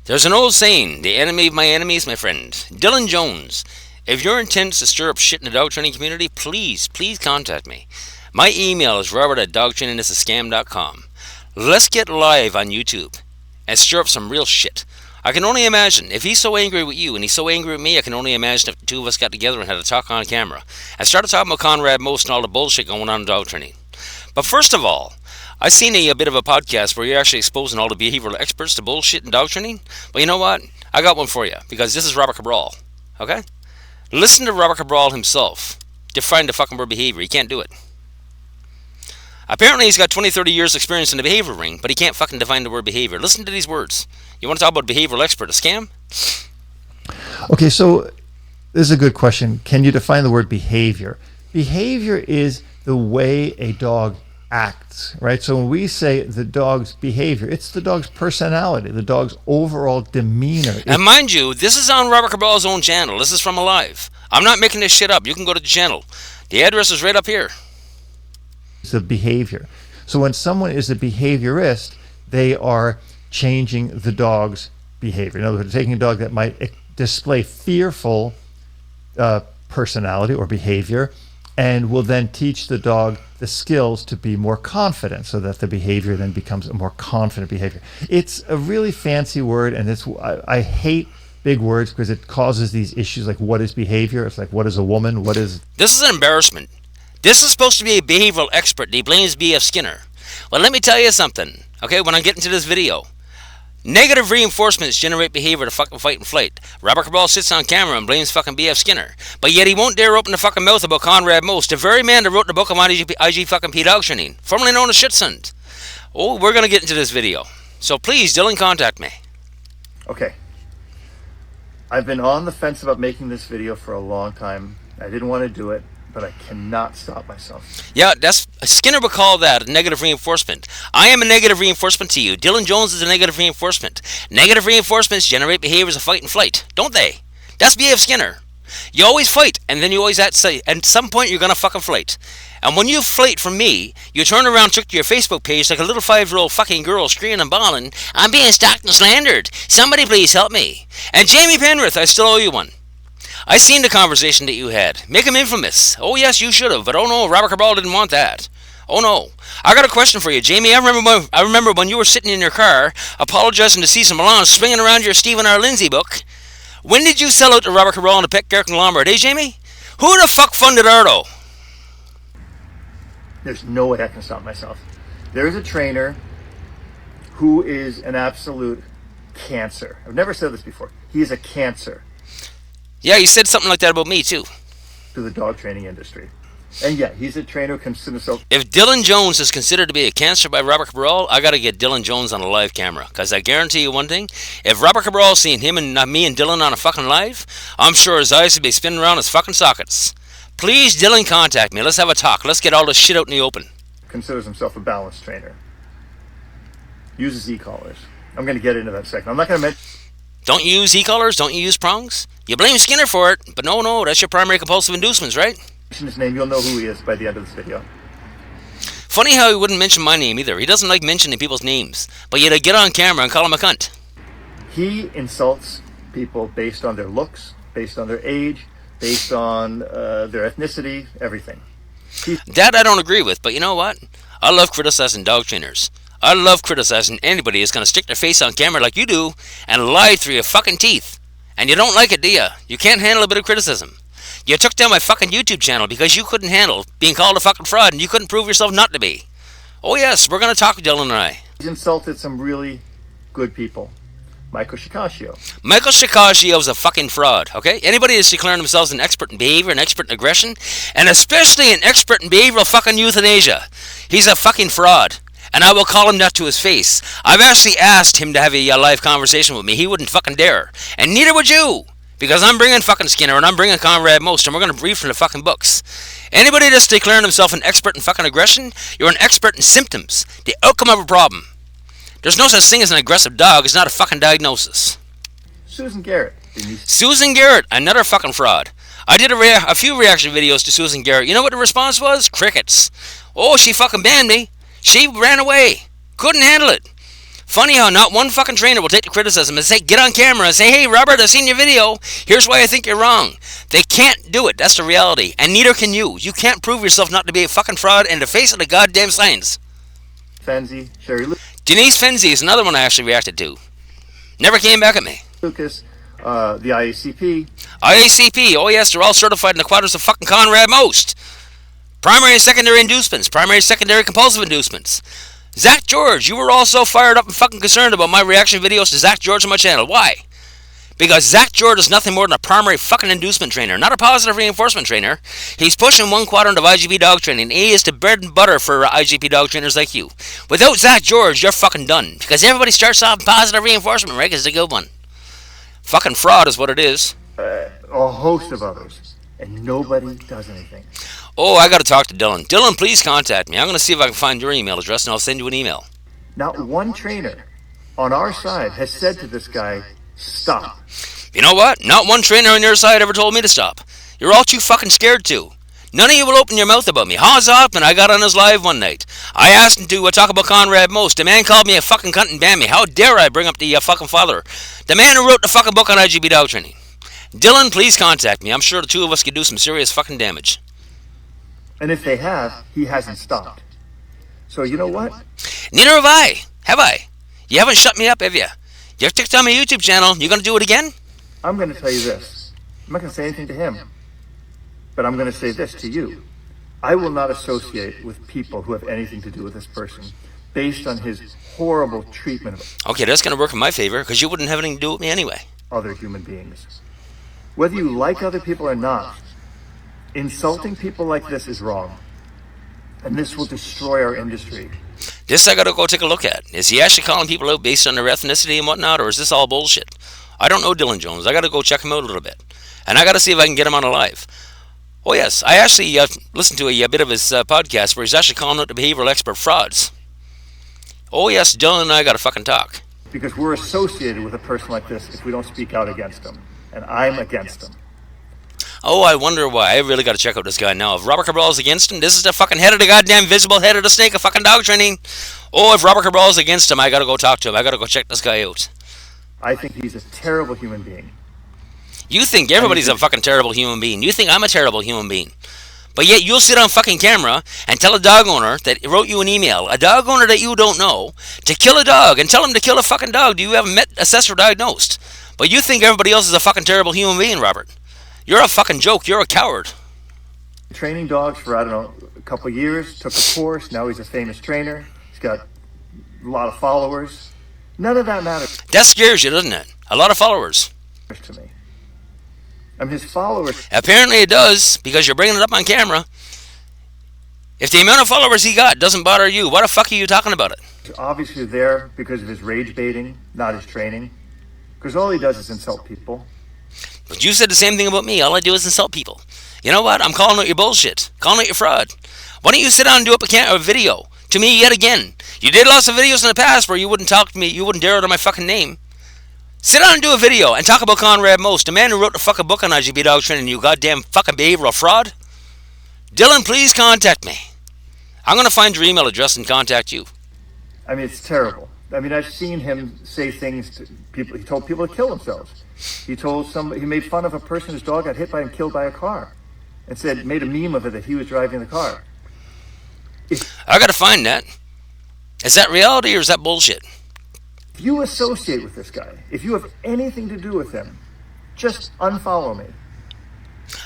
There's an old saying, the enemy of my enemy is my friend. Dylan Jones. If your intent is to stir up shit in the dog training community, please contact me. My email is robert@dogtrainingthisiscam.com. Let's get live on YouTube and stir up some real shit. I can only imagine, if he's so angry with you and he's so angry with me, I can only imagine if the two of us got together and had a talk on camera and started talking about Conrad Most and all the bullshit going on in dog training. But first of all, I seen a bit of a podcast where you're actually exposing all the behavioral experts to bullshit in dog training. But you know what? I got one for you, because this is Robert Cabral. Okay? Listen to Robert Cabral himself define the fucking word behavior. He can't do it. Apparently he's got 20, 30 years experience in the behavior ring, but he can't fucking define the word behavior. Listen to these words. You want to talk about behavioral expert, a scam? Okay, so this is a good question. Can you define the word behavior? Behavior is the way a dog acts, right? So when we say the dog's behavior, it's the dog's personality, the dog's overall demeanor. And mind you, this is on Robert Cabral's own channel. This is from Alive. I'm not making this shit up. You can go to the channel. The address is right up here. It's the behavior. So when someone is a behaviorist, they are changing the dog's behavior. In other words, taking a dog that might display fearful personality or behavior, and will then teach the dog the skills to be more confident, so that the behavior then becomes a more confident behavior. It's a really fancy word, and I hate big words because it causes these issues like, what is behavior? It's like, what is a woman? What is... This is an embarrassment. This is supposed to be a behavioral expert, and he blames B.F. Skinner. Well, let me tell you something, okay, when I get into this video. Negative reinforcements generate behavior to fucking fight and flight. Robert Cabral sits on camera and blames fucking B.F. Skinner. But yet he won't dare open the fucking mouth about Conrad Most, the very man that wrote the book on IG fucking P dog training, formerly known as Shitsund. Oh, we're going to get into this video. So please, Dylan, contact me. Okay. I've been on the fence about making this video for a long time. I didn't want to do it, but I cannot stop myself. Yeah, Skinner would call that a negative reinforcement. I am a negative reinforcement to you. Dylan Jones is a negative reinforcement. Negative reinforcements generate behaviors of fight and flight, don't they? That's B.F. Skinner. You always fight, and then you always have to say, at some point you're going to fucking flight. And when you flight from me, you turn around, took to your Facebook page like a little 5-year-old fucking girl screaming and bawling, I'm being stalked and slandered. Somebody please help me. And Jamie Penrith, I still owe you one. I seen the conversation that you had. Make him infamous. Oh yes, you should have, but oh no, Robert Cabral didn't want that. Oh no. I got a question for you, Jamie. I remember when you were sitting in your car, apologizing to Cecil Milan, swinging around your Stephen R. Lindsay book. When did you sell out to Robert Cabral and the pet care conglomerate, eh, Jamie? Who the fuck funded Ardo? There's no way I can stop myself. There is a trainer who is an absolute cancer. I've never said this before. He is a cancer. Yeah, you said something like that about me, too. To the dog training industry. And yeah, he's a trainer who considers himself... If Dylan Jones is considered to be a cancer by Robert Cabral, I got to get Dylan Jones on a live camera. Because I guarantee you one thing, if Robert Cabral seen him and me and Dylan on a fucking live, I'm sure his eyes would be spinning around his fucking sockets. Please, Dylan, contact me. Let's have a talk. Let's get all this shit out in the open. Considers himself a balance trainer. Uses e-collars. I'm going to get into that in a second. I'm not going to mention... Don't you use e-collars? Don't you use prongs? You blame Skinner for it, but no, that's your primary compulsive inducements, right? Mention his name, you'll know who he is by the end of this video. Funny how he wouldn't mention my name either. He doesn't like mentioning people's names, but yet I get on camera and call him a cunt. He insults people based on their looks, based on their age, based on their ethnicity, everything. That I don't agree with, but you know what? I love criticizing dog trainers. I love criticizing anybody who's going to stick their face on camera like you do and lie through your fucking teeth. And you don't like it, do you? You can't handle a bit of criticism. You took down my fucking YouTube channel because you couldn't handle being called a fucking fraud and you couldn't prove yourself not to be. Oh yes, we're going to talk, Dylan and I. He's insulted some really good people. Michael Shikashio. Michael Shikashio is a fucking fraud, okay? Anybody that's declaring themselves an expert in behavior, an expert in aggression, and especially an expert in behavioral fucking euthanasia, he's a fucking fraud. And I will call him that to his face. I've actually asked him to have a live conversation with me. He wouldn't fucking dare. And neither would you. Because I'm bringing fucking Skinner and I'm bringing Conrad Most and we're going to brief from the fucking books. Anybody that's declaring himself an expert in fucking aggression, you're an expert in symptoms. The outcome of a problem. There's no such thing as an aggressive dog. It's not a fucking diagnosis. Susan Garrett. Susan Garrett, another fucking fraud. I did a few reaction videos to Susan Garrett. You know what the response was? Crickets. Oh, she fucking banned me. She ran away. Couldn't handle it. Funny how not one fucking trainer will take the criticism and say, get on camera and say, hey, Robert, I've seen your video. Here's why I think you're wrong. They can't do it. That's the reality. And neither can you. You can't prove yourself not to be a fucking fraud in the face of the goddamn science. Fenzi, Sherry Denise Fenzi is another one I actually reacted to. Never came back at me. Lucas, the IACP. IACP, oh yes, they're all certified in the quadrants of fucking Conrad Most. Primary and secondary inducements. Primary, secondary, compulsive inducements. Zach George, you were all so fired up and fucking concerned about my reaction videos to Zach George on my channel. Why? Because Zach George is nothing more than a primary fucking inducement trainer, not a positive reinforcement trainer. He's pushing one quadrant of IGP dog training. He is the bread and butter for IGP dog trainers like you. Without Zach George, you're fucking done. Because everybody starts off positive reinforcement, right? Because it's a good one. Fucking fraud is what it is. A host of others. And nobody does anything. Oh, I gotta talk to Dylan. Dylan, please contact me. I'm gonna see if I can find your email address and I'll send you an email. Not one trainer on our side has said to this guy, stop. You know what? Not one trainer on your side ever told me to stop. You're all too fucking scared to. None of you will open your mouth about me. Hans Hoffman, I got on his live one night. I asked him to talk about Conrad Most. The man called me a fucking cunt and banned me. How dare I bring up the fucking father? The man who wrote the fucking book on IGP dog training. Dylan, please contact me. I'm sure the two of us could do some serious fucking damage. And if they have, he hasn't stopped. So you know what? Neither have I. Have I? You haven't shut me up, have you? You've ticked on my YouTube channel. You gonna do it again? I'm going to tell you this. I'm not going to say anything to him. But I'm going to say this to you. I will not associate with people who have anything to do with this person based on his horrible treatment of Okay, that's gonna work in my favor because you wouldn't have anything to do with me anyway. other human beings. Whether you like other people or not, insulting people like this is wrong. And this will destroy our industry. This I gotta go take a look at. Is he actually calling people out based on their ethnicity and whatnot, or is this all bullshit? I don't know Dylan Jones. I gotta go check him out a little bit. And I gotta see if I can get him on alive. Oh yes, I actually listened to a bit of his podcast where he's actually calling out the behavioral expert frauds. Oh yes, Dylan and I gotta fucking talk. Because we're associated with a person like this if we don't speak out against him. And I'm against him. Oh, I wonder why. I really gotta check out this guy now. If Robert Cabral's against him, this is the fucking head of the goddamn visible head of the snake of fucking dog training. Oh, if Robert Cabral's against him, I gotta go talk to him. I gotta go check this guy out. I think he's a terrible human being. You think everybody's a fucking terrible human being. You think I'm a terrible human being. But yet you'll sit on fucking camera and tell a dog owner that wrote you an email, a dog owner that you don't know, to kill a dog and tell him to kill a fucking dog you haven't met, assessed, or diagnosed. But you think everybody else is a fucking terrible human being, Robert. You're a fucking joke. You're a coward. Training dogs for, I don't know, a couple of years, took a course, now he's a famous trainer. He's got a lot of followers. None of that matters That scares you, doesn't it? A lot of followers. to me. I mean, his followers, Apparently it does, because you're bringing it up on camera. If the amount of followers he got doesn't bother you, why the fuck are you talking about it? are obviously there because of his rage baiting, not his training. Because all he does is insult people. But you said the same thing about me. All I do is insult people. You know what? I'm calling out your bullshit. Calling out your fraud. Why don't you sit down and do up a video to me yet again? You did lots of videos in the past where you wouldn't talk to me, you wouldn't dare utter my fucking name. Sit down and do a video and talk about Conrad Most, the man who wrote the fucking book on IGP dog training, you goddamn fucking behavioral fraud. Dylan, please contact me. I'm going to find your email address and contact you. I mean, it's terrible. I mean, I've seen him say things to people. He told people to kill themselves. He made fun of a person whose dog got hit by and killed by a car, and made a meme of it that he was driving the car. I got to find that. Is that reality or is that bullshit? If you associate with this guy, if you have anything to do with him, just unfollow me.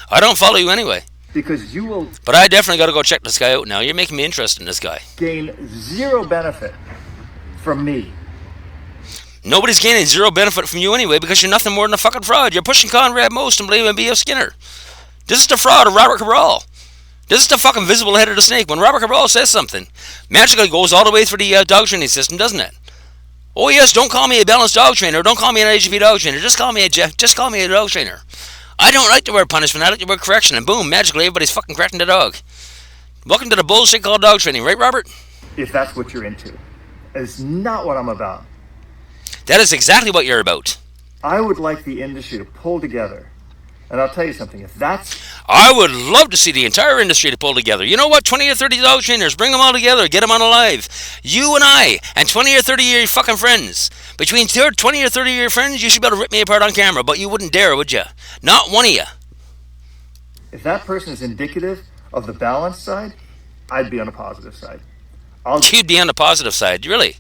I don't follow you anyway. Because you will But I definitely got to go check this guy out now. You're making me interested in this guy. gain zero benefit from me. Nobody's gaining zero benefit from you anyway because you're nothing more than a fucking fraud. You're pushing Conrad Most and blaming B.F. Skinner. This is the fraud of Robert Cabral. This is the fucking visible head of the snake. When Robert Cabral says something, magically goes all the way through the dog training system, doesn't it? Oh yes, don't call me a balanced dog trainer. Don't call me an IGP dog trainer. Just call me a dog trainer. I don't like the word punishment. I like the word correction. And boom, magically everybody's fucking correcting the dog. Welcome to the bullshit called dog training, right, Robert? If that's what you're into. It's not what I'm about. That is exactly what you're about. I would like the industry to pull together And I'll tell you something. If that's I would love to see the entire industry to pull together. You know what? 20 or 30 dog trainers, bring them all together, get them on a live. You and I, and 20 or 30 of your fucking friends. Between 20 or 30 of your friends, you should be able to rip me apart on camera, but you wouldn't dare, would you? Not one of you. if that person is indicative of the balanced side, I'd be on the positive side. You'd be on the positive side, really.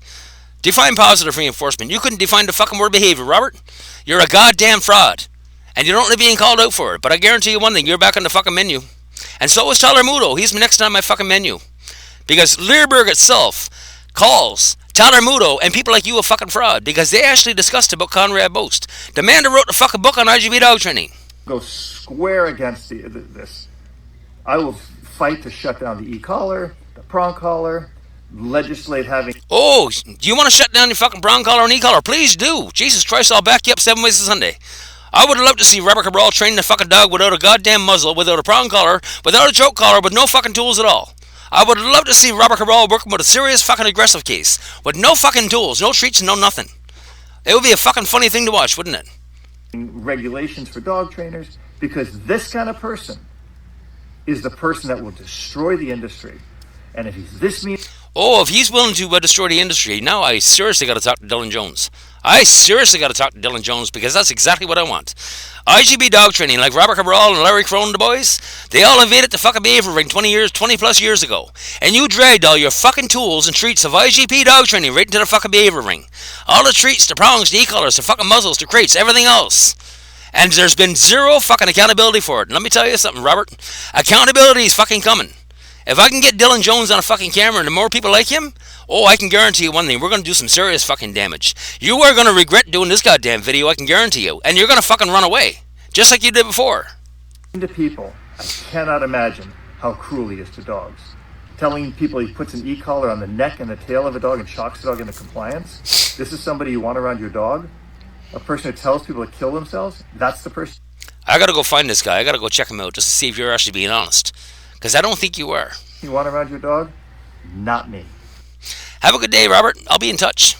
Define positive reinforcement. You couldn't define the fucking word behavior, Robert. You're a goddamn fraud. And you don't like being called out for it. But I guarantee you one thing, you're back on the fucking menu. And so is Tyler Muto. He's next on my fucking menu. Because Learberg itself calls Tyler Muto and people like you a fucking fraud. Because they actually discussed about Conrad Boast. The man that wrote the fucking book on IGB dog training. Go square against this. I will fight to shut down the e-collar, the prong collar, legislate having... Oh, do you want to shut down your fucking prong collar and e-collar? Please do. Jesus Christ, I'll back you up 7 ways to Sunday. I would love to see Robert Cabral train the fucking dog without a goddamn muzzle, without a prong collar, without a choke collar, with no fucking tools at all. I would love to see Robert Cabral working with a serious fucking aggressive case, with no fucking tools, no treats, no nothing. It would be a fucking funny thing to watch, wouldn't it? Regulations for dog trainers, because this kind of person is the person that will destroy the industry. And if he's this mean... Oh, if he's willing to destroy the industry, now I seriously got to talk to Dylan Jones. I seriously got to talk to Dylan Jones because that's exactly what I want. IGB dog training, like Robert Cabral and Larry Crone and the boys, they all invaded the fucking behavior ring 20 plus years ago. And you dragged all your fucking tools and treats of IGP dog training right into the fucking behavior ring. All the treats, the prongs, the e-collars, the fucking muzzles, the crates, everything else. And there's been zero fucking accountability for it. And let me tell you something, Robert. Accountability is fucking coming. If I can get Dylan Jones on a fucking camera and the more people like him, oh, I can guarantee you one thing. We're going to do some serious fucking damage. You are going to regret doing this goddamn video, I can guarantee you. And you're going to fucking run away. Just like you did before. To people, I cannot imagine how cruel he is to dogs. Telling people he puts an e-collar on the neck and the tail of a dog and shocks the dog into compliance. This is somebody you want around your dog? A person who tells people to kill themselves? That's the person. I got to go find this guy. I got to go check him out just to see if you're actually being honest. Because I don't think you are. You want around your dog? Not me. Have a good day, Robert. I'll be in touch.